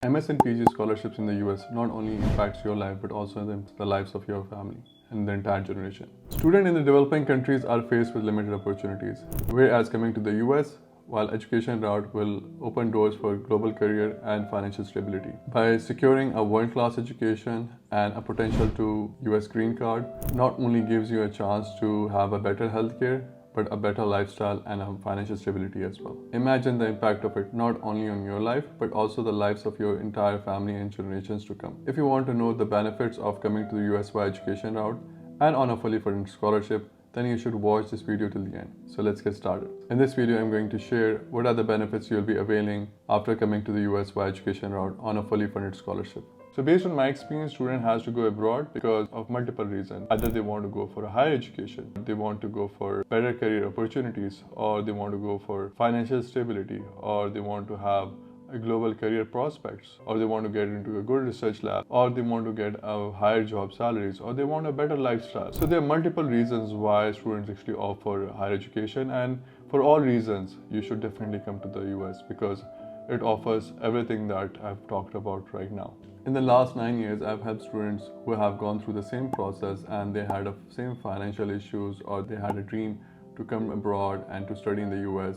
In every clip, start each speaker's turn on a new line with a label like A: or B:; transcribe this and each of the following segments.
A: MS and PG scholarships in the US not only impacts your life but also the lives of your family and the entire generation. Students in the developing countries are faced with limited opportunities, whereas coming to the US, while education route will open doors for global career and financial stability. By securing a world-class education and a potential to US green card, not only gives you a chance to have a better healthcare, but a better lifestyle and a financial stability as well. Imagine the impact of it not only on your life, but also the lives of your entire family and generations to come. If you want to know the benefits of coming to the US by education route and on a fully funded scholarship, then you should watch this video till the end. So let's get started. In this video, I'm going to share what are the benefits you'll be availing after coming to the US by education route on a fully funded scholarship. So based on my experience, student has to go abroad because of multiple reasons. Either they want to go for a higher education, they want to go for better career opportunities, or they want to go for financial stability, or they want to have a global career prospects, or they want to get into a good research lab, or they want to get a higher job salaries, or they want a better lifestyle. So there are multiple reasons why students actually offer higher education, and for all reasons, you should definitely come to the US because it offers everything that I've talked about right now. In the last 9 years, I've helped students who have gone through the same process and they had the same financial issues or they had a dream to come abroad and to study in the US.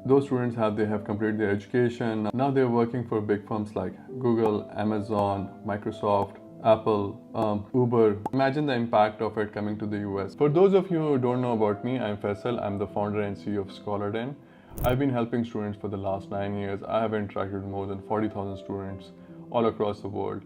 A: Those students they have completed their education. Now they're working for big firms like Google, Amazon, Microsoft, Apple, Uber. Imagine the impact of it coming to the US. For those of you who don't know about me, I'm Faisal. I'm the founder and CEO of Scholar10. I've been helping students for the last 9 years. I have interacted with more than 40,000 students all across the world,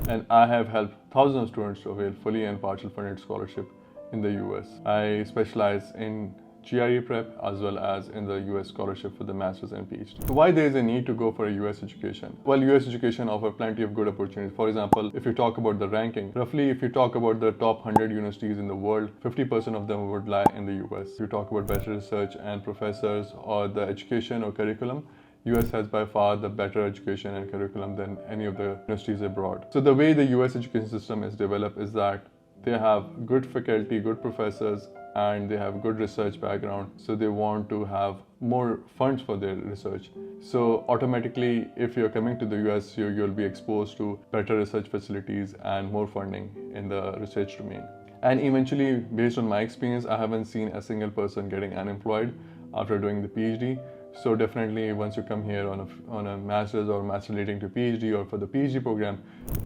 A: and I have helped thousands of students to avail fully and partial funded scholarship in the US. I specialize in GRE prep as well as in the US scholarship for the master's and PhD. So why there is a need to go for a US education? Well, US education offers plenty of good opportunities. For example, if you talk about the ranking, roughly if you talk about the top 100 universities in the world, 50% of them would lie in the US. If you talk about better research and professors or the education or curriculum, US has by far the better education and curriculum than any of the universities abroad. So the way the US education system is developed is that they have good faculty, good professors, and they have good research background. So they want to have more funds for their research. So automatically, if you're coming to the US, you'll be exposed to better research facilities and more funding in the research domain. And eventually, based on my experience, I haven't seen a single person getting unemployed after doing the PhD. So definitely once you come here on a master's or master leading to PhD or for the PhD program,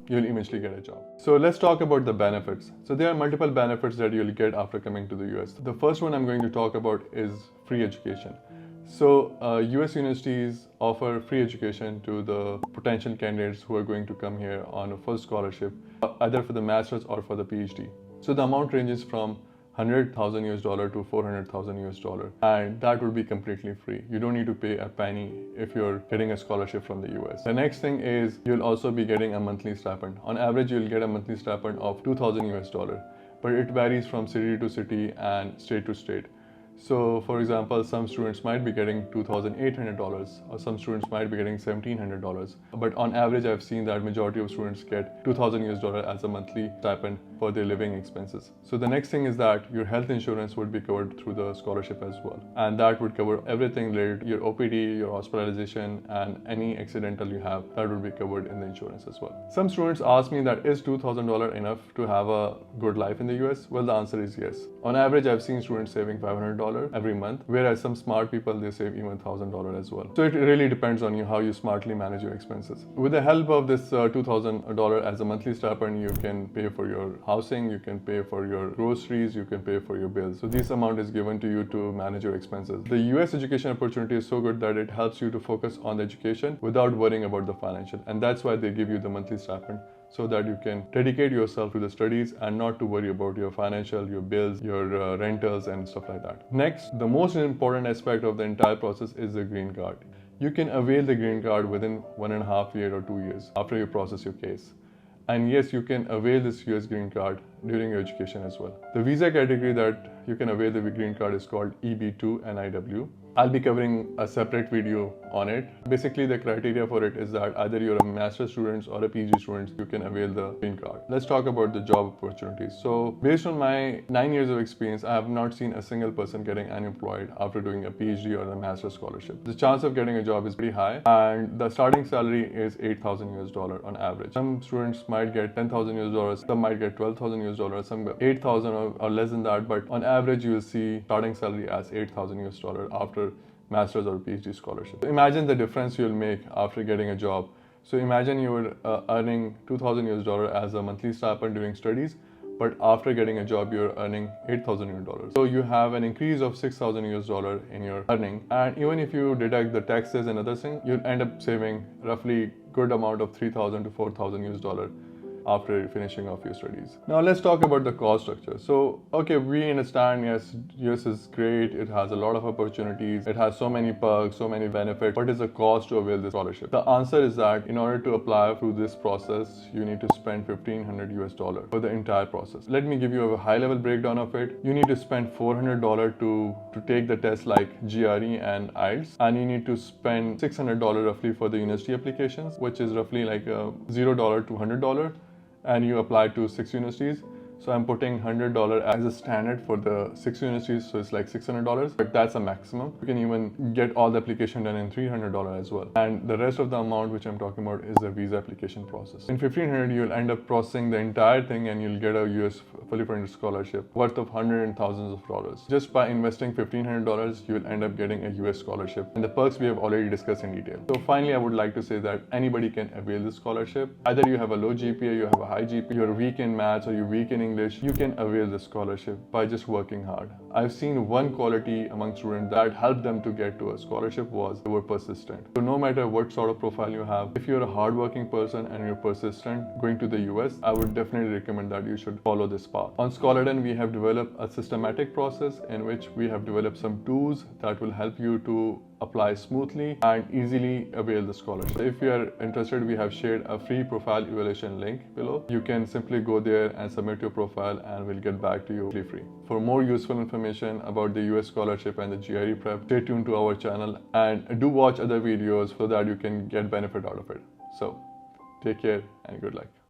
A: you'll eventually get a job. So let's talk about the benefits. So there are multiple benefits that you'll get after coming to the US. The first one I'm going to talk about is free education. So US universities offer free education to the potential candidates who are going to come here on a full scholarship, either for the master's or for the PhD. So the amount ranges from $100,000 to $400,000, and that would be completely free. You don't need to pay a penny if you're getting a scholarship from the US. The next thing is you'll also be getting a monthly stipend. On average, you'll get a monthly stipend of $2,000, but it varies from city to city and state to state. So for example, some students might be getting $2,800 or some students might be getting $1,700. But on average, I've seen that majority of students get $2,000 as a monthly stipend for their living expenses. So the next thing is that your health insurance would be covered through the scholarship as well. And that would cover everything related to your OPD, your hospitalization, and any accidental you have, that would be covered in the insurance as well. Some students ask me that is $2,000 enough to have a good life in the US? Well, the answer is yes. On average, I've seen students saving $500 every month, whereas some smart people, they save even $1,000 as well. So it really depends on you how you smartly manage your expenses. With the help of this $2,000 as a monthly stipend, you can pay for your housing, you can pay for your groceries, you can pay for your bills. So this amount is given to you to manage your expenses. The US education opportunity is so good that it helps you to focus on the education without worrying about the financial. And that's why they give you the monthly stipend, so that you can dedicate yourself to the studies and not to worry about your financial, your bills, your rentals and stuff like that. Next, the most important aspect of the entire process is the green card. You can avail the green card within 1.5 years or 2 years after you process your case. And yes, you can avail this US green card during your education as well. The visa category that you can avail the green card is called EB2 NIW. I'll be covering a separate video on it. Basically, the criteria for it is that either you're a master's student or a PG student, you can avail the green card. Let's talk about the job opportunities. So based on my 9 years of experience, I have not seen a single person getting unemployed after doing a PhD or a master's scholarship. The chance of getting a job is pretty high, and the starting salary is $8,000 on average. Some students might get $10,000, some might get $12,000, some get 8,000 or less than that, but on average you will see starting salary as $8,000 after master's or PhD scholarship. So imagine the difference you'll make after getting a job. So imagine you were earning $2,000 as a monthly stipend during studies, but after getting a job you're earning $8,000. So you have an increase of $6,000 in your earning, and even if you deduct the taxes and other things, you'll end up saving roughly good amount of $3,000 to $4,000 after finishing off your studies. Now let's talk about the cost structure. So okay, we understand, yes, US is great, it has a lot of opportunities, it has so many perks, so many benefits. What is the cost to avail this scholarship? The answer is that in order to apply through this process, you need to spend $1,500 for the entire process. Let me give you a high level breakdown of it. You need to spend $400 to take the test like GRE and IELTS, and you need to spend $600 roughly for the university applications, which is roughly like $0 to $100, and you apply to 6 universities. So I'm putting $100 as a standard for the 6 universities, so it's like $600, but that's a maximum. You can even get all the application done in $300 as well. And the rest of the amount which I'm talking about is the visa application process. In $1,500, you'll end up processing the entire thing and you'll get a US fully funded scholarship worth of hundreds and thousands of dollars. Just by investing $1,500, you'll end up getting a US scholarship. And the perks we have already discussed in detail. So finally, I would like to say that anybody can avail this scholarship. Either you have a low GPA, you have a high GPA, you're weak in maths, or you're weak in English, you can avail the scholarship by just working hard. I've seen one quality among students that helped them to get to a scholarship was they were persistent. So no matter what sort of profile you have, if you're a hardworking person and you're persistent going to the US, I would definitely recommend that you should follow this path. On Scholarden, we have developed a systematic process in which we have developed some tools that will help you to apply smoothly and easily avail the scholarship. If you are interested, we have shared a free profile evaluation link below. You can simply go there and submit your profile and we'll get back to you free. For more useful information about the US scholarship and the GRE prep, stay tuned to our channel and do watch other videos so that you can get benefit out of it. So take care and good luck.